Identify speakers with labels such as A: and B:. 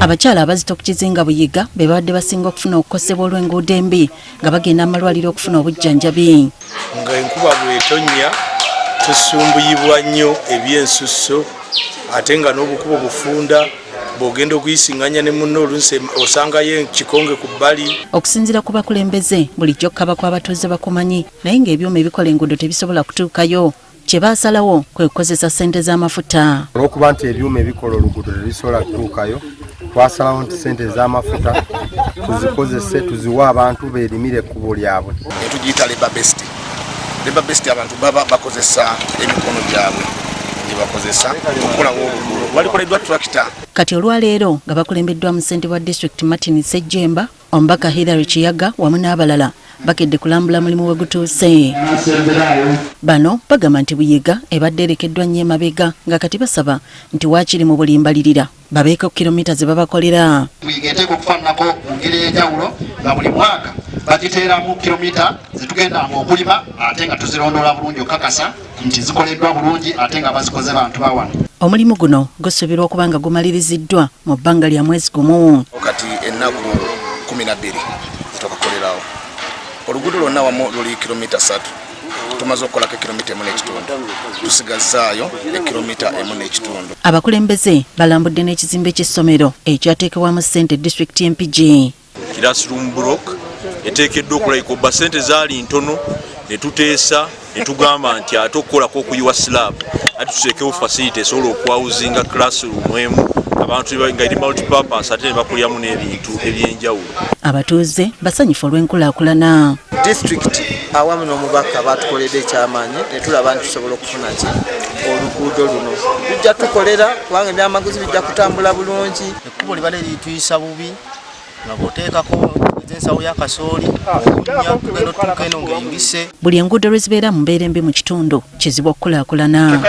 A: Abakyala abazito ku kizinga Buyiga be babadde basinga okufuna okukosebwa olw'enguudo embi nga bagenda amalwaliro okufuna obujjanjabi.
B: Nga enkuba bw'etonnya tusumbuyibwa nnyo ebyensusso ate nga n'obukubo bufunda bw'ogenda okuyisinganya ne munno oluusi osangayo ekikonge ku bbali.
A: Okusinziira ku bakulembeze bulijjo kaba kw'abatuuze bakumanyi naye ng'ebyuma ebikola enguudo tebisobola kutuukayo. Kye baasalawo kwe kukozesa ssente z'amafuta.
C: Olw'okuba nti ebyuma ebikola oluguudo tebisobola kutuukayo, twasalawo nti ssente z'amafuta tuzikozese tuziwe abantu beerimire ekkubo lyabwe.
D: Tugiyita Labour Best. Labour Best abantu baba bakozesa emikono gyabwe gye bakozesa okukolawo oluguudo. Walikoleddwa tractor.
A: Kati olwaleero nga bakulembeddwa mu ssente wa District Martin Sejjemba, Omubaka Hilary Kiyaga wamu n'abalala bakedde kulambula mulimu we gutuuse. Bano bagamba nti Buyiga ebadde erekeddwa nnyo emabega nga kati basaba nti waakiri mu bulimbalirira babeeko kilomita ze babakolera.
E: Buyiga eteeka okufaananako mu ngeri ey'enjawulo nga buli mwaka bagiteeramu kilomita zetugenda okulima ate nga tuzirondoola bulungi okukakasa nti zikoleddwa bulungi ate nga bazikoze bantu bawano.
A: Omulimu guno gusuubirwa okuba nga gumaliriziddwa mu bbanga lya mwezi gumu.
D: Kati ennaku 12 zitokakolerawo. Oluguudo lwonna wamu luli kilomita 3. Tumaze okukolako kilomita 1.5. Tusigazaayo kilomita 1.5.
A: Abakulembeze balambudde n'ekizimbe ky'essomero ekyateekebwamu ssente District MPG.
F: Classroom block eteekeddwa okulayika obba ssente zaali ntono ne tuteesa ne tugamba nti ate okukolako okuyiwa slab ate tuteekewo facility esobola okwawuzinga classroom emu abantu nga eri multipurpose ate ne bakulyamu n'ebintu eby'enjawulo.
A: Abatuuze basanyufu olw'enkulaakulana.
G: District awamu n'omubaka batukoledde ekyamaanyi ne tulaba nti tusobola okufuna ki oluguudo luno. Tujja tukolera kubanga ebyamaguzi bijja kutambula bulungi.
H: Ekkubo libadde lituyisa bubi nga bw'oteekako ensawo ya kasooli okunya kugenda otuuka eno ng'eyulise.
A: Buli enguudo lwe zibeera mu mbeera embi mu kitundu kizibu okukulaakulana.